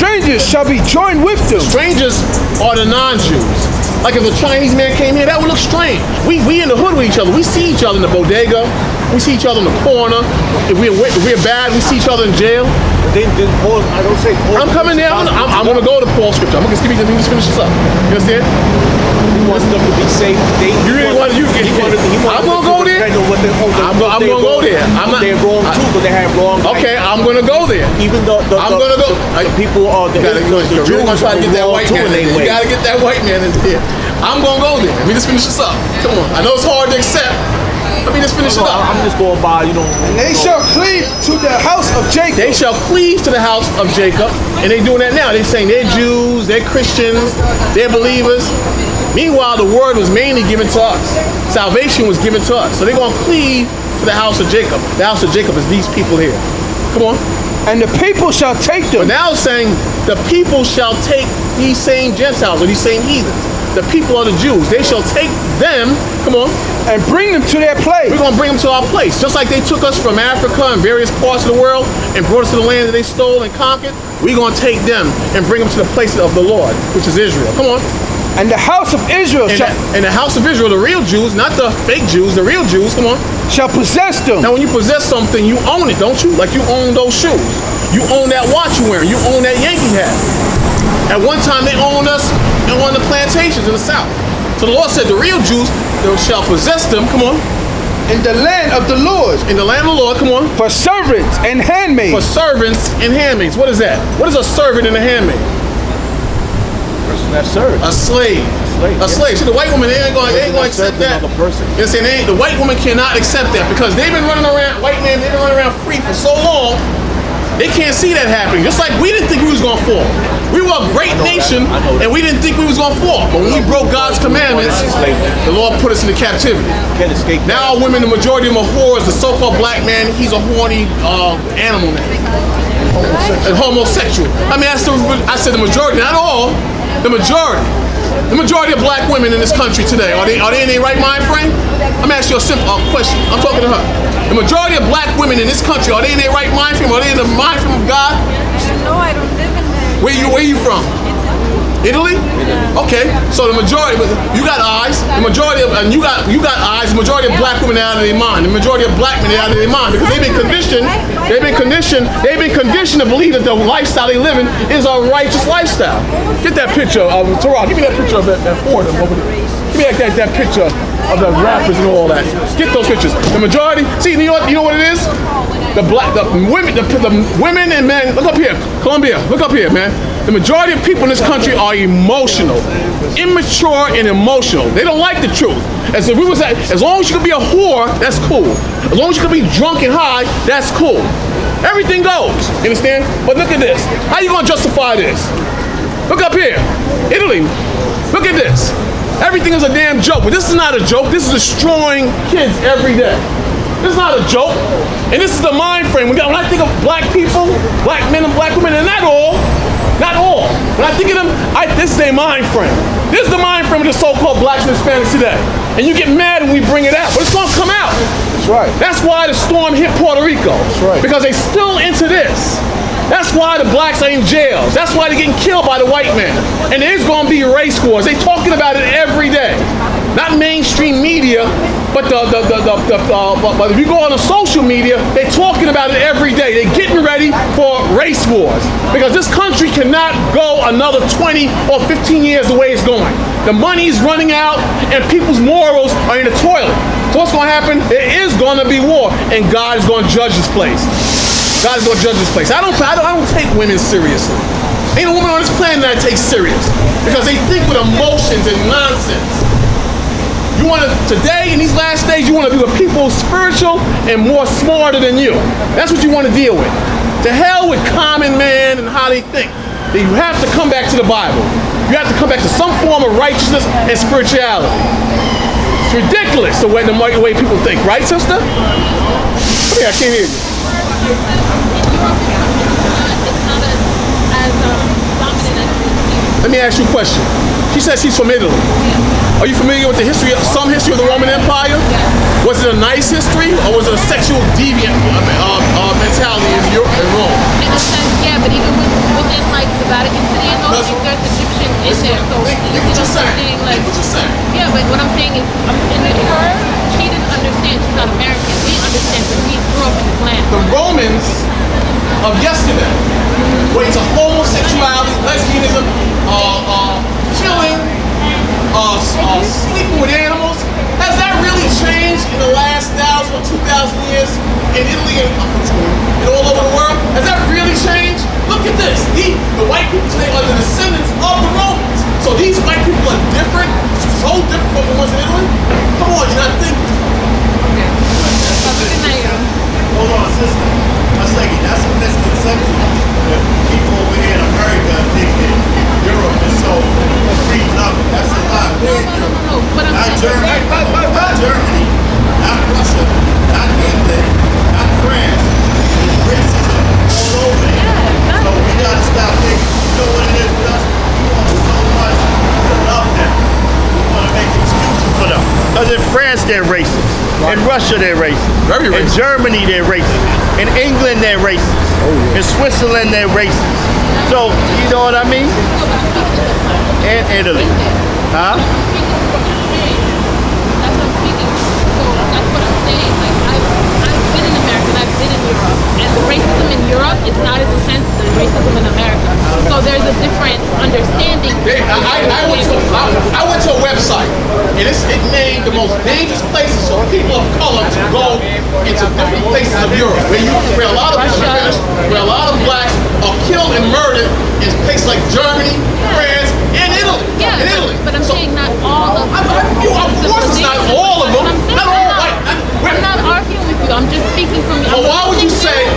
strangers shall be joined with them. Strangers are the non-Jews. Like if a Chinese man came here, that would look strange. We in the hood with each other. We see each other in the bodega. We see each other in the corner. If we're bad, we see each other in jail. Paul, I don't say Paul. I'm coming there. I'm going to go to Paul's scripture. I'm going to just finish this up. You understand? He wants them to be safe. I'm going to go there. I'm going to go there. They're wrong too, but they have wrong. Okay, I'm going to go there. Even though I'm going to go. The people are the Jews try to get that white man in there. You got to get that white man in there. I'm going to go there. Let me just finish this up. Come on. I know it's hard to accept. Let me just finish it up. I'm just going by, And they shall cleave to the house of Jacob. They shall cleave to the house of Jacob. And they're doing that now. They're saying they're Jews, they're Christians, they're believers. Meanwhile, the word was mainly given to us. Salvation was given to us. So they're going to cleave to the house of Jacob. The house of Jacob is these people here. Come on. And the people shall take them. But now it's saying the people shall take these same Gentiles or these same heathens. The people are the Jews. They shall take them, come on, and bring them to their place. We're going to bring them to our place. Just like they took us from Africa and various parts of the world and brought us to the land that they stole and conquered, we're going to take them and bring them to the place of the Lord, which is Israel. Come on. And the house of Israel and the house of Israel, the real Jews, not the fake Jews, the real Jews, come on, shall possess them. Now when you possess something, you own it, don't you? Like you own those shoes. You own that watch you're wearing. You own that Yankee hat. At one time they owned us in one of the plantations in the South. So the Lord said the real Jews, they shall possess them, come on. In the land of the Lord. In the land of the Lord, come on. For servants and handmaids. For servants and handmaids. What is that? What is a servant and a handmaid? Person that serves. A slave. A slave. See, the white woman, they ain't going to accept that. They're saying the white woman cannot accept that because they've been running around, white men, they've been running around free for so long. They can't see that happening. Just like we didn't think we was going to fall. We were a great nation, and we didn't think we was going to fall. But when we broke God's commandments, the Lord put us into captivity. Now our women, the majority of them are whores. The so-called black man, he's a horny animal man. And homosexual. I mean, I said the majority, not all. The majority. The majority of black women in this country today, are they in their right mind frame? Let me ask you a simple question. I'm talking to her. The majority of black women in this country, are they in their right mind frame? Are they in the mind frame of God? No, I don't live in there. Where you from? Italy? Okay, so the majority, you got eyes. The majority of, and you got eyes. The majority of black women are out of their mind. The majority of black men are out of their mind because they've been conditioned to believe that the lifestyle they live in is a righteous lifestyle. Get that picture of Terrell. Give me that picture of that Fordham over there. Give me that picture of the rappers and all that. Get those pictures. The majority, see, you know what it is? The women and men. Look up here, Columbia. Look up here, man. The majority of people in this country are emotional, immature and emotional. They don't like the truth. As long as you can be a whore, that's cool. As long as you can be drunk and high, that's cool. Everything goes. You understand? But look at this. How you gonna justify this? Look up here, Italy. Look at this. Everything is a damn joke, but this is not a joke. This is destroying kids every day. This is not a joke. And this is the mind frame. When I think of black people, black men and black women, and not all. When I think of them, this is their mind frame. This is the mind frame of the so-called blacks and Hispanics today. And you get mad when we bring it out, but it's gonna come out. That's right. That's why the storm hit Puerto Rico. That's right. Because they still into this. That's why the blacks are in jails. That's why they're getting killed by the white man. And there's gonna be race wars. They're talking about it every day. Not mainstream media, but but if you go on the social media, they're talking about it every day. They're getting ready for race wars because this country cannot go another 20 or 15 years the way it's going. The money's running out and people's morals are in the toilet. So what's going to happen? There is going to be war, and God is going to judge this place. God is going to judge this place. I don't take women seriously. Ain't a woman on this planet that I take serious because they think with emotions and nonsense. You want to, today, in these last days, you want to be with people spiritual and more smarter than you. That's what you want to deal with. To hell with common man and how they think. Then you have to come back to the Bible. You have to come back to some form of righteousness and spirituality. It's ridiculous the way people think, right, sister? Okay, I can't hear you. Let me ask you a question. She says she's from Italy. Are you familiar with some history of the Roman Empire? Was it a nice history, or was it a sexual deviant mentality in Europe and Rome? In a sense, yeah, but even within like the Vatican City and all, That's- like, there's Egyptian in there. So Think you what see you're what I'm saying. saying? Think Like, what you're saying. yeah, but what I'm saying is, she didn't understand. She's not American. We understand because we grew up in this land. The Romans of yesterday were into homosexuality, lesbianism, killing, sleeping with animals. Has that really changed in the last 1,000 or 2,000 years in Italy and all over the world? Has that really changed? Look at this. The white people today are the descendants of the Romans. So these white people are different, so different from the ones in Italy. Come on, you're not thinking. Hold on, sister. One second. That's a misconception. The people over here in America think that Europe is so free loving. That's a lie. We're in Europe. No, but I'm Not saying- Germany. Not Germany. Not Russia. Not England. Not France. There's racism all over here. So we gotta stop thinking. You know what it is with us? We want so much to love them. We want to make excuses for them. Because in France they're racist. In Russia they're racist. Very In racist. Germany they're racist. In England they're racist. In Switzerland they're racist. So you know what I mean? And Italy. Huh? That's what I'm speaking. So that's what I'm saying. Like I've been in America and I've been in Europe, and the racism in Europe is not as intense as the racism in America. So there's a different understanding. I went to a website, and it named the most dangerous places for people of color to go into different places of Europe, where a lot of blacks are killed and murdered in places like Germany, France, and Italy. Yeah, in Italy. but I'm saying not all of them. Of course, it's not all of them. Not all white. I'm not arguing with you. I'm just speaking from. Well, why would you say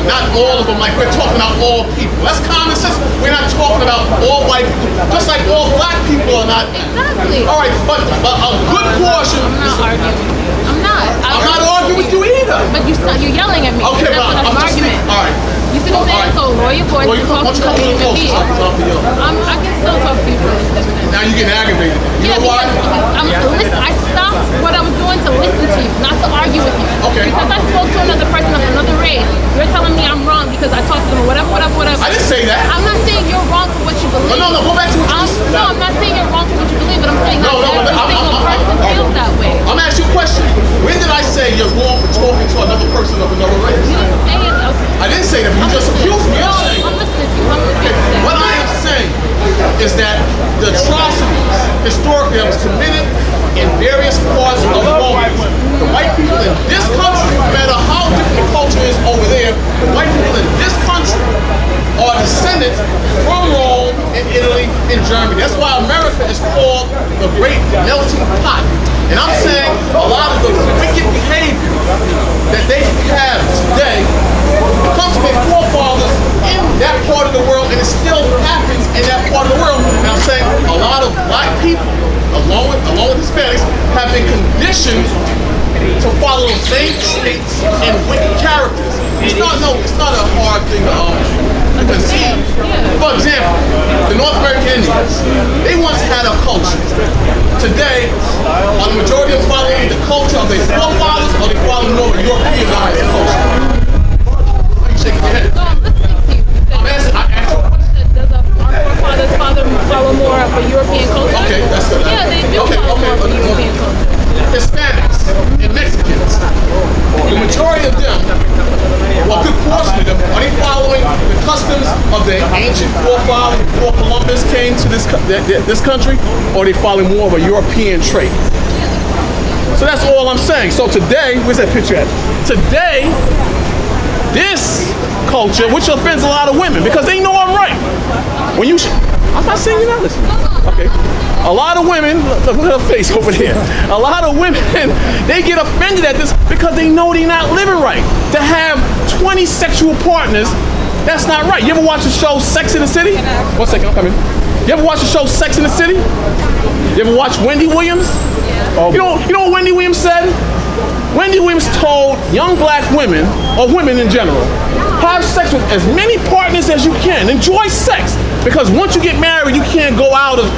not all of them? Like we're talking about all people. That's common sense. We're not talking about all white people, just like all black people are not. Exactly. All right, but a good portion. I'm not arguing with you. I'm not. I'm not arguing with you either. But you're yelling at me. Okay, That's but not I'm an just argument. all right. You see what I'm saying? So lower your voice Well, and why talk don't you to come me a little human closer so I can talk to you? being. I can still talk to you for this. Now you're getting aggravated. You Yeah, know why? because I stopped what I was doing to listen to you, not to argue with you. Okay. Because I spoke to another person of another race, you're telling me I'm wrong because I talked to them or whatever. I didn't say that. I'm not saying you're wrong for what you believe. No, go back to what you said. No, I'm not saying you're wrong for what you believe, but I'm saying No, not but every single person feels that way. I'm gonna ask you a question. When did I say you're wrong for talking to another person of another race? You didn't say it. Okay. I didn't say that. You just accused me of saying. I'm listening to you. I'm listening to you. What I am saying is that the atrocities historically that was committed in various parts of Rome, the white people in this country, no matter how different the culture is over there, the white people in this country are descendants from Rome and Italy and Germany. That's why America is called the Great Melting Pot. And I'm saying a lot of the wicked behavior that they have today comes from their forefathers in that part of the world, and it still happens in that part of the world. And I'm saying a lot of black people, along with Hispanics, have been conditioned to follow the same traits and wicked characters. It's not a hard thing to conceive. For example, the North American Indians, they once had a culture. Today, are the majority of them following the culture of their forefathers, or they follow more Europeanized culture? Why are you shaking your head? No, I'm listening to you. I asked you a question. Does our forefathers follow more of a European culture? Okay, that's good. Yeah, they do follow more of a European culture. Hispanics and Mexicans, the majority of them, well, a good portion of them, are they following the customs of their ancient forefathers before Columbus came to this country, or are they following more of a European trait? So that's all I'm saying. So today, where's that picture at? Today, this culture, which offends a lot of women, because they know I'm right. When you, I'm not saying you're not listening. Okay. A lot of women, look at her face over there. A lot of women, they get offended at this because they know they're not living right. To have 20 sexual partners, that's not right. You ever watch the show Sex in the City? 1 second, I'm coming. You ever watch the show Sex in the City? You ever watch Wendy Williams? You know what Wendy Williams said? Wendy Williams told young black women, or women in general, have sex with as many partners as you can. Enjoy sex, because once you get married, you can't go out and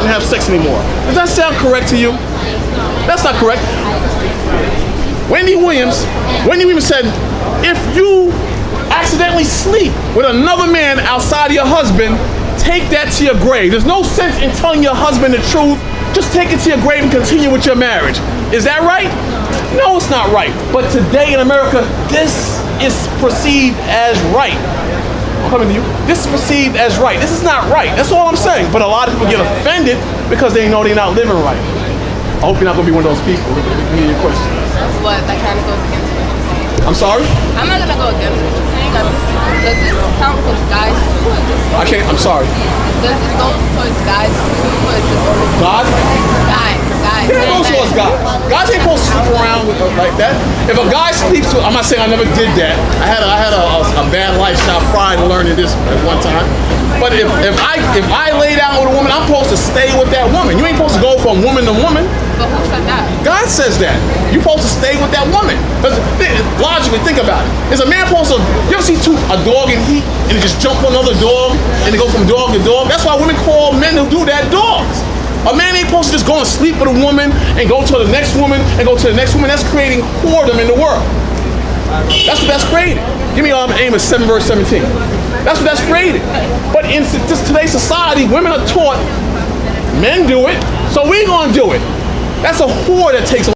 have sex anymore. Does that sound correct to you? That's not correct. Wendy Williams said, if you accidentally sleep with another man outside of your husband, take that to your grave. There's no sense in telling your husband the truth. Just take it to your grave and continue with your marriage. Is that right? No, it's not right. But today in America, this is perceived as right. I'm coming to you. This is perceived as right. This is not right. That's all I'm saying. But a lot of people get offended because they know they're not living right. I hope you're not going to be one of those people. Let me hear your question. What? That kind of goes against what you're saying. I'm sorry? I'm not gonna go against what you're saying. Does this count for guys too? Or just I can't. I'm sorry. does this go towards guys too? Or is this only God? guys? Yeah, it goes towards guys. Guys ain't supposed to sleep around with like that. If a guy sleeps with, I'm not saying I never did that. I had a bad lifestyle prior to learning this at one time. But if I lay down with a woman, I'm supposed to stay with that woman. You ain't supposed to go from woman to woman. But who said that? God says that. You're supposed to stay with that woman. Because logically, think about it. Is a man supposed to, you ever see a dog in heat and it just jump on another dog and they go from dog to dog? That's why women call men who do that dogs. A man ain't supposed to just go and sleep with a woman and go to the next woman and go to the next woman. That's creating whoredom in the world. That's what that's created. Give me Amos 7 verse 17. That's what that's created. But in today's society, women are taught men do it, so we're going to do it. That's a whore that takes